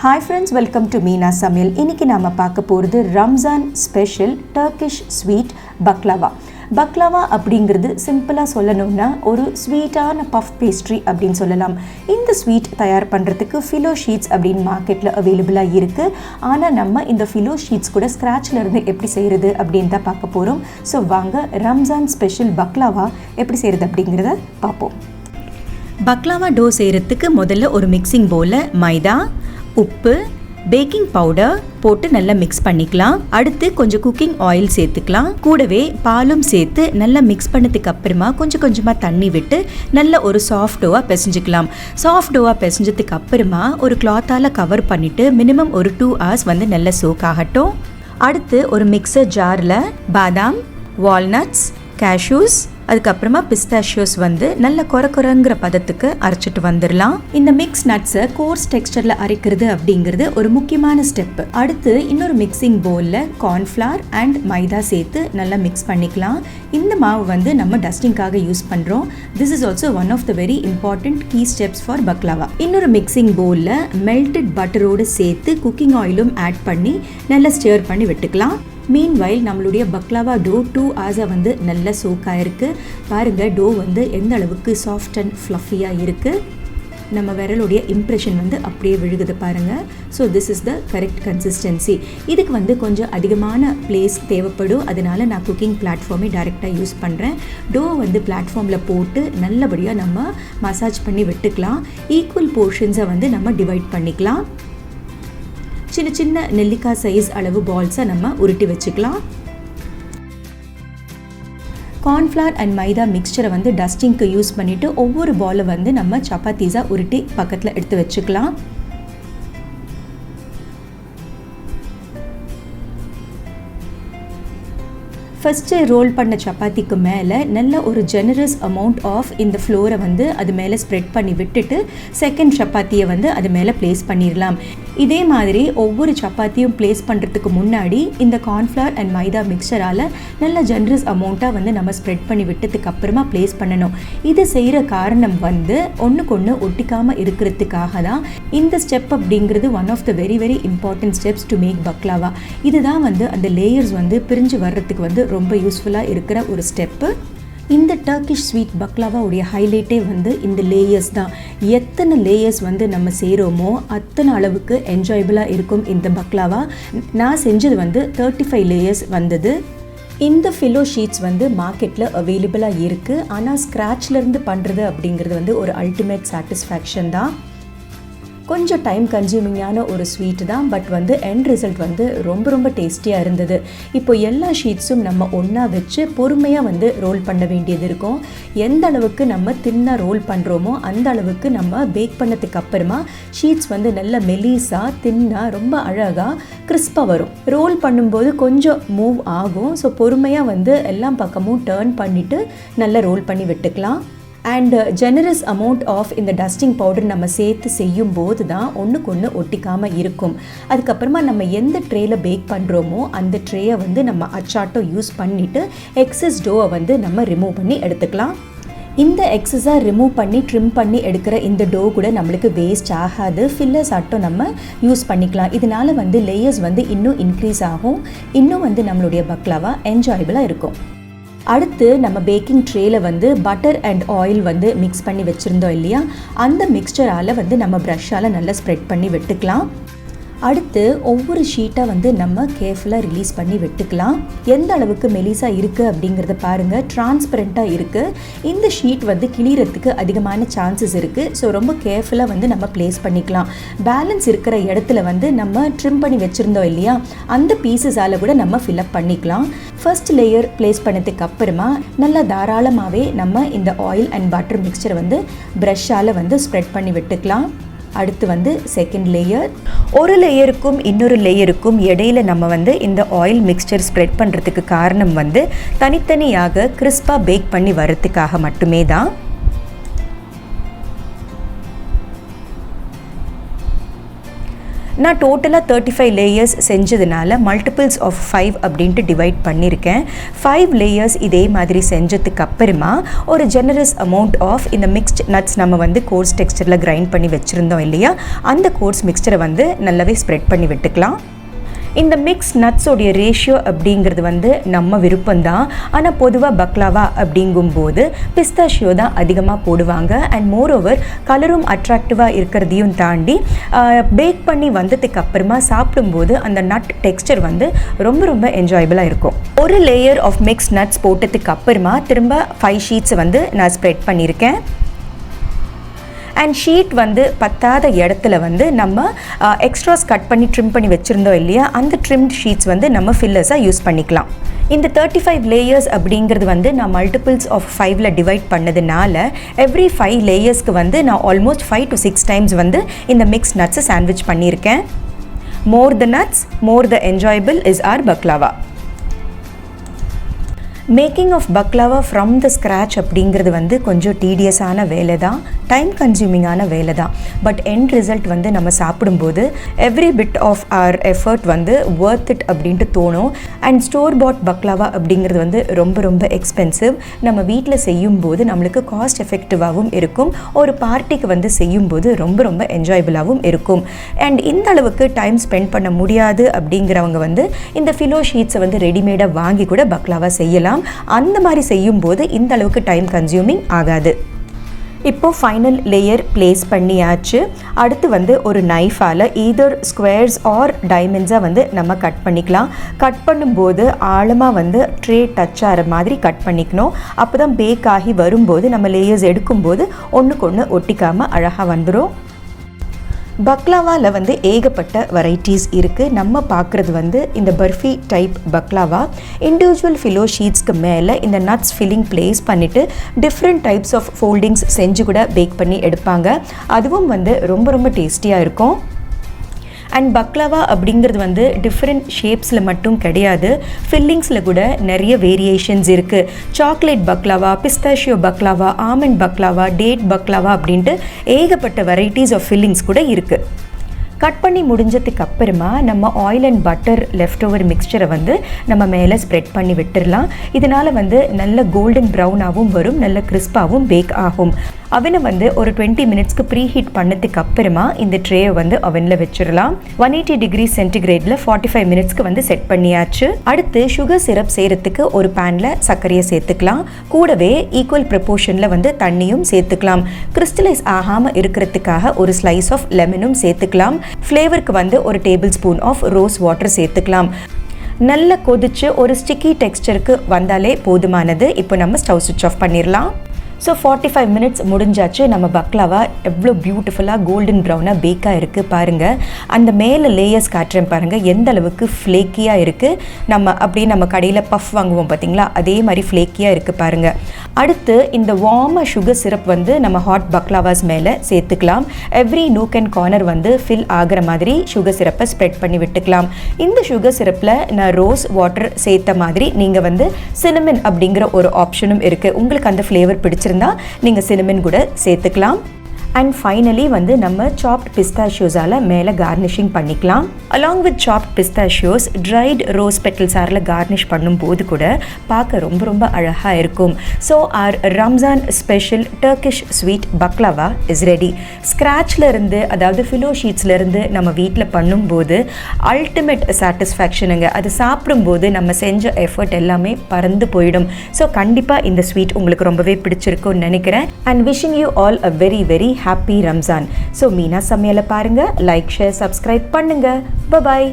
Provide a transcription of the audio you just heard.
Hi friends, welcome to Meena Samil. இன்னைக்கு நாம பார்க்க போறது Ramzan special Turkish sweet baklava. Baklava அப்படிங்கிறது சிம்பிளா சொல்லணும்னா ஒரு ஸ்வீட்டான பஃப் பேஸ்ட்ரி அப்படின்னு சொல்லலாம். இந்த ஸ்வீட் தயார் பண்ணுறதுக்கு ஃபிலோ ஷீட்ஸ் அப்படின்னு மார்க்கெட்டில் அவைலபிளாக இருக்குது. ஆனால் நம்ம இந்த ஃபிலோ ஷீட்ஸ் கூட ஸ்க்ராட்சில் இருந்து எப்படி செய்கிறது அப்படின்னு தான் பார்க்க போகிறோம். ஸோ வாங்க ரம்ஜான் ஸ்பெஷல் பக்லாவா எப்படி செய்கிறது அப்படிங்கிறத பார்ப்போம். பக்லாவா டோ செய்கிறதுக்கு முதல்ல ஒரு மிக்சிங் பவுலில் மைதா, உப்பு, பேக்கிங் பவுடர் போட்டு நல்லா மிக்ஸ் பண்ணிக்கலாம். அடுத்து கொஞ்சம் குக்கிங் ஆயில் சேர்த்துக்கலாம். கூடவே பாலும் சேர்த்து நல்லா மிக்ஸ் பண்ணதுக்கு அப்புறமா கொஞ்சம் கொஞ்சமாக தண்ணி விட்டு நல்ல ஒரு சாஃப்ட் டோவாக பிசைஞ்சிக்கலாம். சாஃப்ட் டோவாக பிசைஞ்சதுக்கு அப்புறமா ஒரு கிளாத்தால் கவர் பண்ணிவிட்டு மினிமம் ஒரு 2 hours வந்து நல்லா சோக் ஆகட்டும். அடுத்து ஒரு மிக்சர் ஜாரில் பாதாம், வால்நட்ஸ், கேஷ்யூஸ், அதுக்கப்புறமா பிஸ்தாஷியோஸ் வந்து நல்ல கொரங்கிற பதத்துக்கு அரைச்சிட்டு வந்துடலாம். இந்த மிக்ஸ் நட்ஸை கோர்ஸ் டெக்ஸ்டரில் அரைக்கிறது அப்படிங்கிறது ஒரு முக்கியமான ஸ்டெப்பு. அடுத்து இன்னொரு மிக்சிங் பவுலில் கார்ன்ஃப்ளவர் அண்ட் மைதா சேர்த்து நல்லா மிக்ஸ் பண்ணிக்கலாம். இந்த மாவு வந்து நம்ம டஸ்டிங்காக யூஸ் பண்ணுறோம். This is also one of the very important key steps for baklava. இன்னொரு மிக்சிங் பவுலில் மெல்டட் பட்டரோடு சேர்த்து குக்கிங் ஆயிலும் ஆட் பண்ணி நல்லா ஸ்டியர் பண்ணி விட்டுக்கலாம். மீன்வைல் நம்மளுடைய பக்லாவா டோ 2 hours வந்து நல்லா சோக் ஆகிருக்கு. பாருங்கள், டோ வந்து எந்த அளவுக்கு சாஃப்ட் அண்ட் ஃப்ளஃபியாக இருக்குது. நம்ம விரலுடைய இம்ப்ரெஷன் வந்து அப்படியே விழுகுது பாருங்கள். So this is the correct consistency. இதுக்கு வந்து கொஞ்சம் அதிகமான பிளேஸ் தேவைப்படும். அதனால நான் குக்கிங் பிளாட்ஃபார்மே டைரெக்டாக யூஸ் பண்ணுறேன். டோ வந்து பிளாட்ஃபார்மில் போட்டு நல்லபடியாக நம்ம மசாஜ் பண்ணி விட்டுக்கலாம். ஈக்குவல் போர்ஷன்ஸை வந்து நம்ம டிவைட் பண்ணிக்கலாம். சின்ன சின்ன நெல்லிக்காய் சைஸ் அளவு பால்ஸை நம்ம உருட்டி வச்சுக்கலாம். கார்ன்ஃப்ளவர் அண்ட் மைதா மிக்சரை வந்து டஸ்டிங்க்கு யூஸ் பண்ணிவிட்டு ஒவ்வொரு பாலை வந்து நம்ம சப்பாத்தீஸாக உருட்டி பக்கத்தில் எடுத்து வச்சுக்கலாம். ஃபஸ்ட்டு ரோல் பண்ண சப்பாத்திக்கு மேலே நல்ல ஒரு ஜெனரஸ் அமௌண்ட் ஆஃப் இந்த ஃப்ளோரை வந்து அது மேலே ஸ்ப்ரெட் பண்ணி விட்டுட்டு செகண்ட் சப்பாத்தியை வந்து அது மேலே ப்ளேஸ் பண்ணிடலாம். இதே மாதிரி ஒவ்வொரு சப்பாத்தியும் ப்ளேஸ் பண்ணுறதுக்கு முன்னாடி இந்த கார்ன்ஃப்ளவர் அண்ட் மைதா மிக்சரால் நல்ல ஜெனரஸ் அமௌண்ட்டாக வந்து நம்ம ஸ்ப்ரெட் பண்ணி விட்டதுக்கு அப்புறமா ப்ளேஸ் பண்ணணும். இது செய்கிற காரணம் வந்து ஒன்றுக்கு ஒன்று ஒட்டிக்காமல் இருக்கிறதுக்காக தான். இந்த ஸ்டெப் அப்படிங்கிறது one of the very very important steps to make baklava. இதுதான் வந்து அந்த லேயர்ஸ் வந்து பிரிஞ்சு வர்றதுக்கு வந்து ரொம்ப யூஸ்ஃபுல்லாக இருக்கிற ஒரு ஸ்டெப்பு. இந்த டர்க்கிஷ் ஸ்வீட் பக்லாவாவுடைய ஹைலைட்டே வந்து இந்த லேயர்ஸ் தான். எத்தனை லேயர்ஸ் வந்து நம்ம செய்கிறோமோ அத்தனை அளவுக்கு என்ஜாயபிளாக இருக்கும் இந்த பக்லாவா. நான் செஞ்சது வந்து 35 லேயர்ஸ் வந்தது. இந்த ஃபிலோ ஷீட்ஸ் வந்து மார்க்கெட்டில் அவைலபிளாக இருக்குது. ஆனால் ஸ்க்ராட்ச்லேருந்து பண்ணுறது அப்படிங்கிறது வந்து ஒரு அல்டிமேட் சாட்டிஸ்ஃபேக்ஷன் தான். கொஞ்சம் டைம் கன்சியூமிங்கான ஒரு ஸ்வீட் தான். பட் வந்து எண்ட் ரிசல்ட் வந்து ரொம்ப ரொம்ப டேஸ்டியாக இருந்தது. இப்போ எல்லா ஷீட்ஸும் நம்ம ஒன்றா வச்சு பொறுமையாக வந்து ரோல் பண்ண வேண்டியது இருக்கும். எந்த அளவுக்கு நம்ம தின்னாக ரோல் பண்ணுறோமோ அந்த அளவுக்கு நம்ம பேக் பண்ணதுக்கு அப்புறமா ஷீட்ஸ் வந்து நல்ல மெலிஸாக தின்னாக ரொம்ப அழகாக கிறிஸ்பாக வரும். ரோல் பண்ணும்போது கொஞ்சம் மூவ் ஆகும். ஸோ பொறுமையாக வந்து எல்லா பக்கமும் டர்ன் பண்ணிவிட்டு நல்லா ரோல் பண்ணி விட்டுக்கலாம். அண்ட் ஜெனரஸ் அமௌண்ட் ஆஃப் இந்த டஸ்டிங் பவுடர் நம்ம சேர்த்து செய்யும் போது தான் ஒன்றுக்கு ஒன்று ஒட்டிக்காமல் இருக்கும். அதுக்கப்புறமா நம்ம எந்த ட்ரேயில் பேக் பண்ணுறோமோ அந்த ட்ரேயை வந்து நம்ம அச்சாட்டோ யூஸ் பண்ணிவிட்டு எக்ஸஸ் டோவை வந்து நம்ம ரிமூவ் பண்ணி எடுத்துக்கலாம். இந்த எக்ஸஸாக ரிமூவ் பண்ணி ட்ரிம் பண்ணி எடுக்கிற இந்த டோ கூட நம்மளுக்கு வேஸ்ட் ஆகாது. ஃபில்லர்ஸ் ஆட்டோ நம்ம யூஸ் பண்ணிக்கலாம். இதனால் வந்து லேயர்ஸ் வந்து இன்னும் இன்க்ரீஸ் ஆகும். இன்னும் வந்து நம்மளுடைய பக்லாவா என்ஜாயபிளாக இருக்கும். அடுத்து நம்ம பேக்கிங் ட்ரேயில் வந்து பட்டர் அண்ட் ஆயில் வந்து மிக்ஸ் பண்ணி வச்சுருந்தோம் இல்லையா, அந்த மிக்ஸ்சரால் வந்து நம்ம ப்ரஷ்ஷால் நல்லா ஸ்ப்ரெட் பண்ணி விட்டுக்கலாம். அடுத்து ஒவ்வொரு ஷீட்டாக வந்து நம்ம கேர்ஃபுல்லாக ரிலீஸ் பண்ணி விட்டுக்கலாம். எந்த அளவுக்கு மெலிசாக இருக்குது அப்படிங்கிறத பாருங்கள். டிரான்ஸ்பரண்ட்டாக இருக்குது. இந்த ஷீட் வந்து கிளியறதுக்கு அதிகமான சான்சஸ் இருக்குது. ஸோ ரொம்ப கேர்ஃபுல்லாக வந்து நம்ம ப்ளேஸ் பண்ணிக்கலாம். பேலன்ஸ் இருக்கிற இடத்துல வந்து நம்ம ட்ரிம் பண்ணி வச்சுருந்தோம் இல்லையா, அந்த பீசஸால் கூட நம்ம ஃபில்அப் பண்ணிக்கலாம். ஃபர்ஸ்ட் லேயர் ப்ளேஸ் பண்ணதுக்கு அப்புறமா நல்லா தாராளமாகவே நம்ம இந்த ஆயில் அண்ட் பட்டர் மிக்சரை வந்து ப்ரஷ்ஷால் வந்து ஸ்ப்ரெட் பண்ணி விட்டுக்கலாம். அடுத்து வந்து செகண்ட் லேயர். ஒரு லேயருக்கும் இன்னொரு லேயருக்கும் இடையில நம்ம வந்து இந்த ஆயில் மிக்சர் ஸ்ப்ரெட் பண்ணுறதுக்கு காரணம் வந்து தனித்தனியாக கிறிஸ்பாக பேக் பண்ணி வரதுக்காக மட்டுமே தான். நான் டோட்டலாக 35 லேயர்ஸ் செஞ்சதுனால மல்டிபிள்ஸ் ஆஃப் 5 அப்படின்ட்டு டிவைட் பண்ணியிருக்கேன். 5 லேயர்ஸ் இதே மாதிரி செஞ்சதுக்கு அப்புறமா ஒரு ஜெனரஸ் அமௌண்ட் ஆஃப் இந்த மிக்ஸ்ட் நட்ஸ் நம்ம வந்து கோர்ஸ் டெக்ஸ்டரில் கிரைண்ட் பண்ணி வச்சுருந்தோம் இல்லையா, அந்த கோர்ஸ் மிக்ஸ்டரை வந்து நல்லாவே ஸ்ப்ரெட் பண்ணி விட்டுக்கலாம். இந்த மிக்ஸ் நட்ஸோடைய ரேஷியோ அப்படிங்கிறது வந்து நம்ம விருப்பம்தான். ஆனால் பொதுவாக பக்லாவா அப்படிங்கும்போது பிஸ்தாஷியோ தான் அதிகமாக போடுவாங்க. அண்ட் மோரோவர் கலரும் அட்ராக்டிவாக இருக்கிறதையும் தாண்டி பேக் பண்ணி வந்ததுக்கு அப்புறமா சாப்பிடும்போது அந்த நட் டெக்ஸ்டர் வந்து ரொம்ப ரொம்ப என்ஜாயபிளாக இருக்கும். ஒரு லேயர் ஆஃப் மிக்ஸ் நட்ஸ் போட்டதுக்கு அப்புறமா திரும்ப 5 ஷீட்ஸ் வந்து நான் ஸ்ப்ரெட் பண்ணியிருக்கேன். அண்ட் ஷீட் வந்து பத்தாத இடத்துல வந்து நம்ம எக்ஸ்ட்ராஸ் கட் பண்ணி ட்ரிம் பண்ணி வச்சுருந்தோம் இல்லையா, அந்த ட்ரிம்ட் ஷீட்ஸ் வந்து நம்ம ஃபில்லர்ஸாக யூஸ் பண்ணிக்கலாம். இந்த 35 லேயர்ஸ் அப்படிங்கிறது வந்து நான் மல்டிபிள்ஸ் ஆஃப் 5ல் டிவைட் பண்ணதுனால எவ்ரி 5 லேயர்ஸ்க்கு வந்து நான் ஆல்மோஸ்ட் 5 to 6 டைம்ஸ் வந்து இந்த மிக்ஸ் நட்ஸை சாண்ட்விச் பண்ணியிருக்கேன். More the nuts more the enjoyable is our baklava. Making of baklava from the scratch அப்படிங்கிறது வந்து கொஞ்சம் டீடியஸான வேலை தான், டைம் கன்சியூமிங்கான வேலை தான். பட் எண்ட் ரிசல்ட் வந்து நம்ம சாப்பிடும்போது every bit of our effort வந்து ஒர்த் இட் அப்படின்ட்டு தோணும். அண்ட் ஸ்டோர் பாட் பக்லாவா அப்படிங்கிறது வந்து ரொம்ப ரொம்ப எக்ஸ்பென்சிவ். நம்ம வீட்டில் செய்யும்போது நம்மளுக்கு காஸ்ட் எஃபெக்டிவாகவும் இருக்கும், ஒரு பார்ட்டிக்கு வந்து செய்யும்போது ரொம்ப ரொம்ப என்ஜாயபிளாகவும் இருக்கும். அண்ட் இந்த அளவுக்கு டைம் ஸ்பெண்ட் பண்ண முடியாது அப்படிங்கிறவங்க வந்து இந்த ஃபிலோ ஷீட்ஸை வந்து ரெடிமேடாக வாங்கி கூட பக்லாவா செய்யலாம். அந்த மாதிரி செய்யும்போது இந்த அளவுக்கு டைம் கன்சியூமிங் ஆகாது. இப்போ ஃபைனல் லேயர் பிளேஸ் பண்ணியாச்சு. அடுத்து வந்து ஒரு நைஃபால் ஈதர் ஸ்கொயர்ஸ் ஆர் டைமண்ட்ஸாக வந்து நம்ம கட் பண்ணிக்கலாம். கட் பண்ணும்போது ஆழமாக வந்து ட்ரே டச் ஆகிற மாதிரி கட் பண்ணிக்கணும். அப்போ தான் பேக் ஆகி வரும்போது நம்ம லேயர்ஸ் எடுக்கும்போது ஒன்றுக்கு ஒன்று ஒட்டிக்காமல் அழகாக வந்துடும். பக்லாவாவில் வந்து ஏகப்பட்ட வெரைட்டிஸ் இருக்குது. நம்ம பார்க்குறது வந்து இந்த barfi type baklava. Individual filo ஷீட்ஸ்க்கு மேலே இந்த நட்ஸ் ஃபில்லிங் ப்ளேஸ் பண்ணிவிட்டு டிஃப்ரெண்ட் டைப்ஸ் ஆஃப் ஃபோல்டிங்ஸ் செஞ்சு கூட பேக் பண்ணி எடுப்பாங்க. அதுவும் வந்து ரொம்ப ரொம்ப டேஸ்டியாக இருக்கும். அண்ட் பக்லாவா அப்படிங்கிறது வந்து டிஃப்ரெண்ட் ஷேப்ஸில் மட்டும் கிடையாது, ஃபில்லிங்ஸில் கூட நிறைய வேரியேஷன்ஸ் இருக்குது. Chocolate baklava, pistachio baklava, almond baklava, date baklava அப்படின்ட்டு ஏகப்பட்ட வெரைட்டிஸ் ஆஃப் ஃபில்லிங்ஸ் கூட இருக்குது. கட் பண்ணி முடிஞ்சதுக்கு அப்புறமா நம்ம oil and butter left over மிக்சரை வந்து நம்ம மேலே ஸ்ப்ரெட் பண்ணி விட்டுடலாம். இதனால் வந்து நல்ல கோல்டன் ப்ரௌனாகவும் வரும், நல்ல கிறிஸ்பாகவும் பேக் ஆகும். அவனை வந்து ஒரு 20 மினிட்ஸ்க்கு ப்ரீ ஹீட் பண்ணதுக்கு அப்புறமா இந்த ட்ரேயை வந்து அவனில் வச்சிடலாம். 180 டிகிரி சென்டிகிரேடில் 45 மினிட்ஸ்க்கு வந்து செட் பண்ணியாச்சு. அடுத்து சுகர் சிரப் செய்கிறதுக்கு ஒரு பேனில் சர்க்கரையை சேர்த்துக்கலாம். கூடவே ஈக்குவல் ப்ரப்போர்ஷனில் வந்து தண்ணியும் சேர்த்துக்கலாம். கிறிஸ்டலைஸ் ஆகாமல் இருக்கிறதுக்காக ஒரு ஸ்லைஸ் ஆஃப் லெமனும் சேர்த்துக்கலாம். ஃப்ளேவருக்கு வந்து ஒரு tablespoon of rose water சேர்த்துக்கலாம். நல்லா கொதிச்சு ஒரு ஸ்டிக்கி டெக்ஸ்டருக்கு வந்தாலே போதுமானது. இப்போ நம்ம ஸ்டவ் ஸ்விட்ச் ஆஃப் பண்ணிடலாம். ஸோ 45 மினிட்ஸ் முடிஞ்சாச்சு. நம்ம பக்லாவா எவ்வளோ பியூட்டிஃபுல்லாக கோல்டன் ப்ரௌனாக பேக்காக இருக்குது பாருங்கள். அந்த மேலே லேயர்ஸ் காட்டுறேன் பாருங்கள், எந்த அளவுக்கு ஃப்ளேக்கியாக இருக்குது. நம்ம அப்படியே நம்ம கடையில் பஃப் வாங்குவோம் பார்த்தீங்களா, அதே மாதிரி ஃப்ளேக்கியாக இருக்குது பாருங்கள். அடுத்து இந்த வார்மாக சுகர் சிரப் வந்து நம்ம ஹாட் பக்லாவாஸ் மேலே சேர்த்துக்கலாம். எவ்ரி நூக் அண்ட் கார்னர் வந்து ஃபில் ஆகிற மாதிரி சுகர் சிரப்பை ஸ்ப்ரெட் பண்ணி விட்டுக்கலாம். இந்த சுகர் சிரப்பில் நான் ரோஸ் வாட்டர் சேர்த்த மாதிரி நீங்கள் வந்து சினமன் அப்படிங்கிற ஒரு ஆப்ஷனும் இருக்குது. உங்களுக்கு அந்த ஃப்ளேவர் பிடிச்சிருந்தா நீங்கள் சினமன் கூட சேர்த்துக்கலாம். அண்ட் ஃபைனலி வந்து நம்ம சாப்ட் பிஸ்தாஷியோஸால் மேலே கார்னிஷிங் பண்ணிக்கலாம். Along with chopped pistachios dried rose பெட்டல்ஸாரில் கார்னிஷ் பண்ணும்போது கூட பார்க்க ரொம்ப ரொம்ப அழகாக இருக்கும். So our Ramzan special Turkish sweet baklava is ready. ஸ்க்ராட்சில் இருந்து, அதாவது ஃபிலோ ஷீட்ஸ்லேருந்து நம்ம வீட்டில் பண்ணும்போது அல்டிமேட் சாட்டிஸ்ஃபேக்ஷனுங்க. அது சாப்பிடும்போது நம்ம செஞ்ச எஃபர்ட் எல்லாமே பறந்து போயிடும். ஸோ கண்டிப்பாக இந்த ஸ்வீட் உங்களுக்கு ரொம்பவே பிடிச்சிருக்கும்னு நினைக்கிறேன். And wishing you all a very very happy Ramzan. So Meena சமையலை பாருங்கள், லைக் ஷேர் சப்ஸ்கிரைப் பண்ணுங்கள். பாய்.